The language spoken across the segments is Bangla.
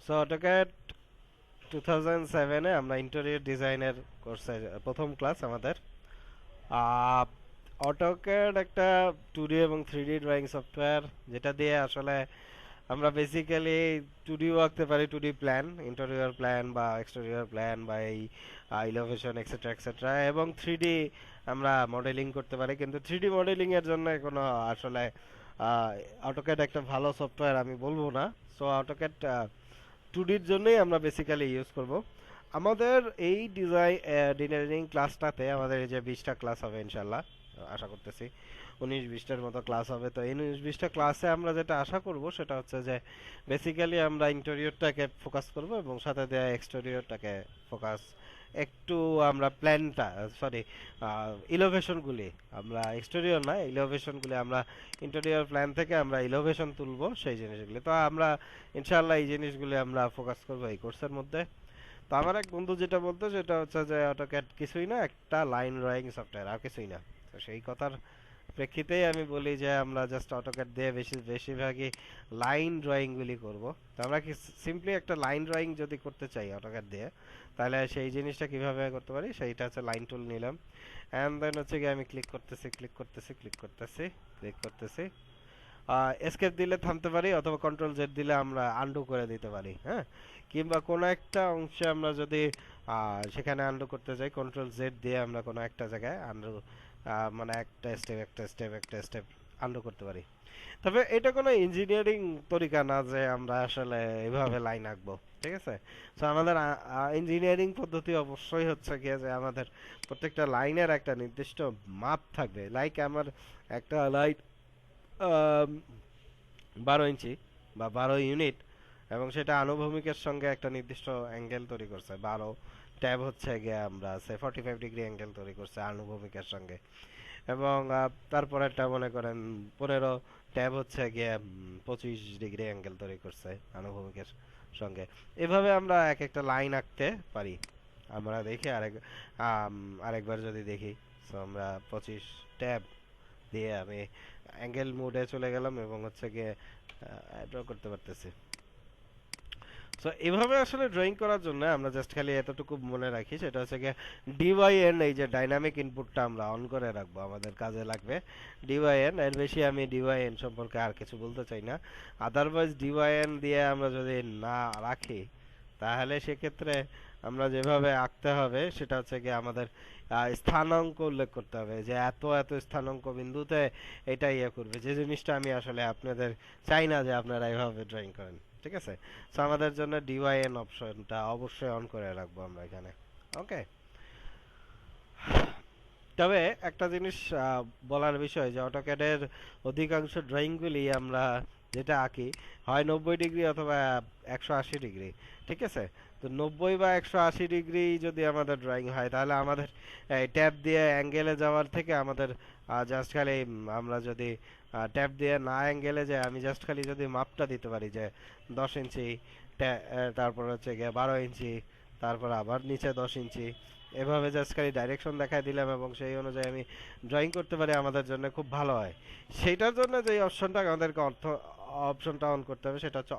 সো অটোক্যাড 2007 এ আমরা ইন্টেরিয়র ডিজাইনের কোর্সে প্রথম ক্লাস আমাদের। অটোক্যাড একটা 2D এবং 3D ড্রয়িং সফটওয়্যার, যেটা দিয়ে আসলে আমরা বেসিক্যালি 2D আঁকতে পারি, 2D প্ল্যান, ইন্টেরিয়র প্ল্যান বা এক্সটেরিয়র প্ল্যান বা এই ইলোভেশন এক্সেট্রা এক্সেট্রা, এবং 3D আমরা মডেলিং করতে পারি। কিন্তু 3D মডেলিং এর জন্য কোনো আসলে অটোক্যাড একটা ভালো সফটওয়্যার আমি বলবো না। সো অটোক্যাড 2Dর জন্যই আমরা বেসিক্যালি ইউজ করব। আমাদের এই ডিজাইনিং ক্লাসটাতে আমাদের এই যে 20টা ক্লাস হবে ইনশাল্লাহ, আশা করতেছি 19-20টার মতো ক্লাস হবে। তো এই 19-20টা ক্লাসে আমরা যেটা আশা করব সেটা হচ্ছে যে বেসিক্যালি আমরা ইন্টেরিয়রটাকে ফোকাস করব এবং সাথে দেয়া এক্সটেরিয়রটাকে ফোকাস, একটু আমরা প্ল্যানটা সরি ইলোভেশনগুলি, আমরা এক্সটেরিয়র না ইলোভেশনগুলি আমরা ইন্টেরিয়র প্ল্যান থেকে আমরা ইলোভেশন তুলবো সেই জিনিসগুলি। তো আমরা ইনশাআল্লাহ এই জিনিসগুলি আমরা ফোকাস করবো এই কোর্সের মধ্যে। তো আমার এক বন্ধু যেটা বলতো সেটা হচ্ছে যে অটোক্যাড কিছুই না, একটা লাইন ড্রয়িং সফটওয়্যার, আর কিছুই না। তো সেই কথার প্রেক্ষিতেই আমি বলি যে আমরা জাস্ট অটোক্যাড দিয়ে বেশিরভাগই লাইন ড্রয়িং গুলি করব। তো আমরা কি সিম্পলি একটা লাইন ড্রয়িং যদি করতে চাই অটোক্যাড দিয়ে, তাহলে সেই জিনিসটা কিভাবে করতে পারি সেইটা হচ্ছে লাইন টুল নিলাম, এন্ড দেন হচ্ছে কি আমি ক্লিক করতেছি, এসকেপ দিলে থামতে পারি অথবা কন্ট্রোল জেড দিলে আমরা আন্ডু করে দিতে পারি, হ্যাঁ। কিংবা কোনো একটা অংশে আমরা যদি সেখানে আন্ডু করতে চাই, কন্ট্রোল জেড দিয়ে আমরা কোনো একটা জায়গায় আন্ডু, মানে একটা স্টেপ আন্ডু করতে পারি। তবে এটা কোনো ইঞ্জিনিয়ারিং তরিকা না যে আমরা আসলে এভাবে লাইন আঁকবো, ঠিক আছে। তো আমাদের ইঞ্জিনিয়ারিং পদ্ধতি অবশ্যই হচ্ছে গিয়ে যে আমাদের প্রত্যেকটা লাইনের একটা নির্দিষ্ট মাপ থাকবে। লাইক আমার একটা লাইন 12 ইঞ্চি বা 12 ইউনিট, এবং সেটা আনুভূমিকের সঙ্গে একটা নির্দিষ্ট অ্যাঙ্গেল তৈরি করছে। 12 ট্যাব হচ্ছে গিয়ে আমরা 45 ডিগ্রি অ্যাঙ্গেল তৈরি করছে আনুভূমিকের সঙ্গে, এবং তারপরেরটা মনে করেন 15 ট্যাব হচ্ছে গিয়ে 25 ডিগ্রি অ্যাঙ্গেল তৈরি করছে আনুভূমিকের সঙ্গে। এভাবে আমরা এক একটা লাইন আঁকতে পারি। আমরা দেখি আরেকবার যদি দেখি, তো আমরা 25 ট্যাব দিয়ে আমি অ্যাঙ্গেল মোডে চলে গেলাম এবং হচ্ছে গিয়ে ড্র করতে পারতেছি। সো এভাবে আসলে ড্রয়িং করার জন্য আমরা জাস্ট খালি এতটুকু মনে রাখি, সেটা হচ্ছে গিয়ে ডিওয়াইএন, এই যে ডাইনামিক ইনপুটটা আমরা অন করে রাখবো, আমাদের কাজে লাগবে ডিওয়াইএন। এর বেশি আমি ডিওয়াইএন সম্পর্কে আর কিছু বলতে চাই না। আদারওয়াইজ ডিওয়াইএন দিয়ে আমরা যদি না রাখি, তাহলে সেক্ষেত্রে আমরা যেভাবে আঁকতে হবে সেটা হচ্ছে গিয়ে আমাদের স্থানাঙ্ক উল্লেখ করতে হবে, যে এত এত স্থানাঙ্ক বিন্দুতে এটা ইয়ে করবে, যে জিনিসটা আমি আসলে আপনাদের চাই না যে আপনারা এভাবে ড্রয়িং করেন, ঠিক আছে। সো আমাদের জন্য ডিওয়াইএন অপশনটা অবশ্যই অন করে রাখবো আমরা এখানে, ওকে। তবে একটা জিনিস বলার বিষয় যে অটোক্যাডের অধিকাংশ ড্রয়িংগুলি আমরা যেটা আঁকি হয় 90 ডিগ্রি অথবা 180 ডিগ্রি, ঠিক আছে। তো 90 বা 180 ডিগ্রি যদি আমাদের ড্রয়িং হয়, তাহলে আমাদের ট্যাব দিয়ে অ্যাঙ্গেলে যাওয়ার থেকে আমাদের জাস্ট খালি আমরা যদি ট্যাব দিয়ে না অ্যাঙ্গেলে যাই, আমি জাস্ট খালি যদি মাপটা দিতে পারি যে 10 ইঞ্চি, তারপর হচ্ছে গিয়ে 12 ইঞ্চি, তারপর আবার নিচে 10 ইঞ্চি, এভাবে জাস্ট খালি ডাইরেকশন দেখাই দিলাম এবং সেই অনুযায়ী আমি ড্রয়িং করতে পারি, আমাদের জন্য খুব ভালো হয়। সেইটার জন্য যে অপশনটা আমাদেরকে অপশনটা অন করতে হবে সেটা হচ্ছে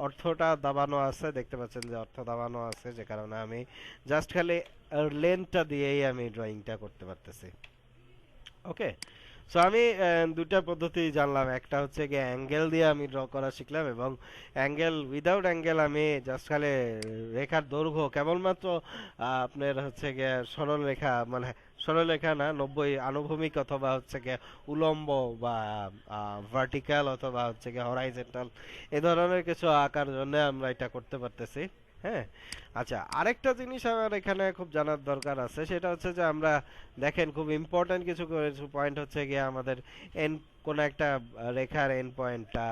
অর্থটা দাবানো আছে, দেখতে পাচ্ছেন যে অর্থ দাবানো আছে, যে কারণে আমি জাস্ট খালি লেন্থটা দিয়েই আমি ড্রয়িংটা করতে পারতেছি, ওকে। সো আমি দুটা পদ্ধতি জানলাম, একটা হচ্ছে গিয়ে অ্যাঙ্গেল দিয়ে আমি ড্র করা শিখলাম, এবং অ্যাঙ্গেল উইদাউট অ্যাঙ্গেল আমি জাস্ট খালি রেখার দৈর্ঘ্য কেবলমাত্র আপনার হচ্ছে গিয়ে সরলরেখা, মানে সরলরেখা না, 90 আনুভূমিক অথবা হচ্ছে গিয়ে উলম্ব বা ভার্টিক্যাল অথবা হচ্ছে গিয়ে হরাইজন্টাল, এ ধরনের কিছু আঁকার জন্য আমরা এটা করতে পারতেছি, হ্যাঁ। আচ্ছা, আরেকটা জিনিস আমার এখানে খুব জানার দরকার আছে, সেটা হচ্ছে যে আমরা দেখেন খুব ইম্পর্টেন্ট কিছু পয়েন্ট হচ্ছে গিয়ে আমাদের এন, কোন একটা রেখার এন্ড পয়েন্টটা,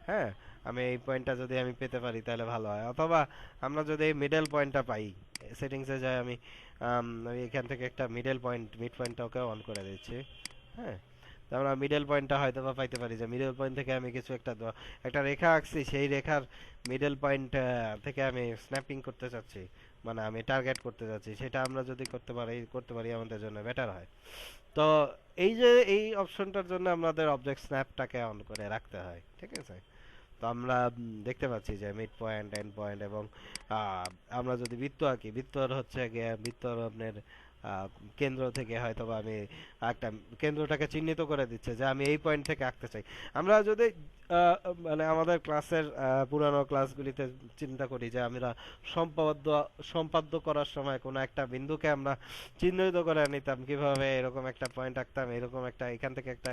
হ্যাঁ, আমি এই পয়েন্টটা যদি আমি পেতে পারি তাহলে ভালো হয়, অথবা আমরা যদি এই মিডল পয়েন্টটা পাই, সেটিংসে যাই আমি, আমি এখান থেকে একটা মিড পয়েন্টটাকে অন করে দিচ্ছি, হ্যাঁ। তো আমরা মিডল পয়েন্টটা হয়তো বা পাইতে পারি, যে মিডল পয়েন্ট থেকে আমি কিছু একটা রেখা আঁকছি, সেই রেখার মিডল পয়েন্ট থেকে আমি স্ন্যাপিং করতে চাচ্ছি, মানে আমি টার্গেট করতে যাচ্ছি, সেটা আমরা যদি করতে পারি আমাদের জন্য বেটার হয়। তো এই যে এই অপশনটার জন্য আমাদের অবজেক্ট স্ন্যাপটাকে অন করে রাখতে হয়, ঠিক আছে। তো আমরা দেখতে পাচ্ছি যে মিড পয়েন্ট, এন্ড পয়েন্ট এবং আমরা যদি বৃত্ত আঁকি, বৃত্তর হচ্ছে গিয়ে বৃত্তর আপনার আহ, কেন্দ্র থেকে হয়তোবা আমি একটা কেন্দ্রটাকে চিহ্নিত করে দিচ্ছে যে আমি এই পয়েন্ট থেকে আঁকতে চাই। আমরা যদি আহ, মানে আমাদের ক্লাসের পুরানো ক্লাসগুলিতে চিন্তা করি যে আমরা সম্পাদ্য সম্পাদ্য করার সময় কোনো একটা বিন্দুকে আমরা চিহ্নিত করে নিতাম কিভাবে, এরকম একটা পয়েন্ট আঁকতাম, এরকম একটা এখান থেকে একটা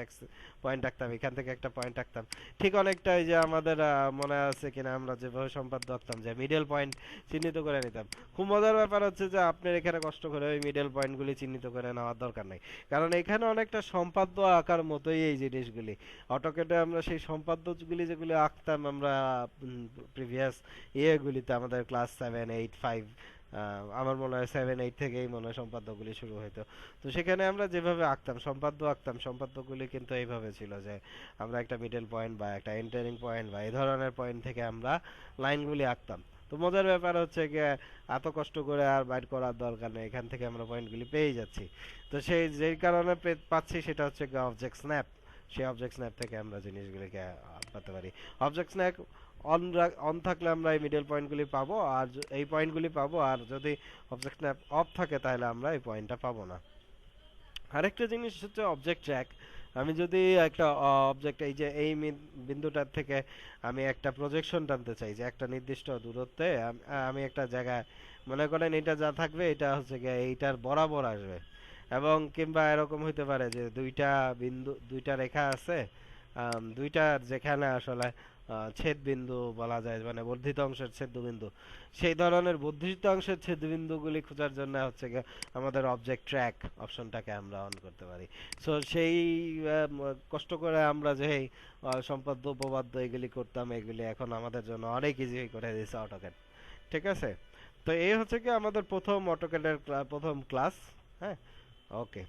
পয়েন্ট আঁকতাম, এখান থেকে একটা পয়েন্ট আঁকতাম। ঠিক অনেকটাই যে আমাদের মনে আছে কিনা আমরা যেভাবে সম্পাদ্য আঁকতাম যে মিডল পয়েন্ট চিহ্নিত করে নিতাম। খুব মজার ব্যাপার হচ্ছে যে আপনার এখানে কষ্ট করে ওই মিডল পয়েন্টগুলি চিহ্নিত করে নেওয়ার দরকার নেই, কারণ এখানে অনেকটা সম্পাদ্য আঁকার মতোই এই জিনিসগুলি। অটোক্যাডে আমরা সেই সম্পাদ্যগুলি যেগুলি আঁকতাম আমরা প্রিভিয়াস ইয়েগুলিতে, আমাদের ক্লাস 7, 8, 5, আমার মনে হয় 7, 8 থেকেই মনে হয় সম্পাদ্যগুলি শুরু হইতো। তো সেখানে আমরা যেভাবে আঁকতাম সম্পাদ্য আঁকতাম, সম্পাদ্যগুলি কিন্তু এইভাবে ছিল যে আমরা একটা মিডল পয়েন্ট বা একটা এন্টারিং পয়েন্ট বা এই ধরনের পয়েন্ট থেকে আমরা লাইনগুলি আঁকতাম। তো মজার ব্যাপার হচ্ছে গিয়ে এত কষ্ট করে আর বাইর করার দরকার নেই, এখান থেকে আমরা পয়েন্টগুলি পেয়ে যাচ্ছি। তো সেই যেই কারণে পাচ্ছি সেটা হচ্ছে গিয়ে অবজেক্ট স্ন্যাপ। সেই অবজেক্ট স্ন্যাপ থেকে আমরা জিনিসগুলিকে পেতে পারি। অবজেক্ট স্ন্যাপ অন অন থাকলে আমরা এই মিডল পয়েন্টগুলি পাবো, আর এই পয়েন্টগুলি পাবো, আর যদি অবজেক্ট স্ন্যাপ অফ থাকে তাহলে আমরা এই পয়েন্টটা পাবো না। আরেকটা জিনিস হচ্ছে অবজেক্ট ট্র্যাক। আমি যদি একটা অবজেক্ট এই যে এই বিন্দুটার থেকে আমি একটা প্রজেকশন টানতে চাই যে একটা নির্দিষ্ট দূরত্বে আমি একটা জায়গায়, মনে করেন এটা যা থাকবে এটা হচ্ছে গিয়ে এইটার বরাবর আসবে, এবং কিংবা এরকম হইতে পারে যে দুইটা বিন্দু, দুইটা রেখা আছে, দুইটার যেখানে আসলে ছেদ বিন্দু বলা যায়, মানে বর্ধিত অংশের ছেদবিন্দু, সেই ধরনের বর্ধিত অংশের ছেদবিন্দুগুলি খোঁজার জন্য হচ্ছে গিয়ে আমাদের অবজেক্ট ট্র্যাক অপশনটাকে আমরা অন করতে পারি। সো সেই কষ্ট করে আমরা যে সম্পাদ্য উপপাদ্য এগুলি করতাম, এগুলি এখন আমাদের জন্য অনেক ইজি করে দিয়েছে অটোক্যাড। ঠিক আছে, তো এই হচ্ছে কি আমাদের প্রথম অটোক্যাডের প্রথম ক্লাস। হ্যাঁ, ওকে।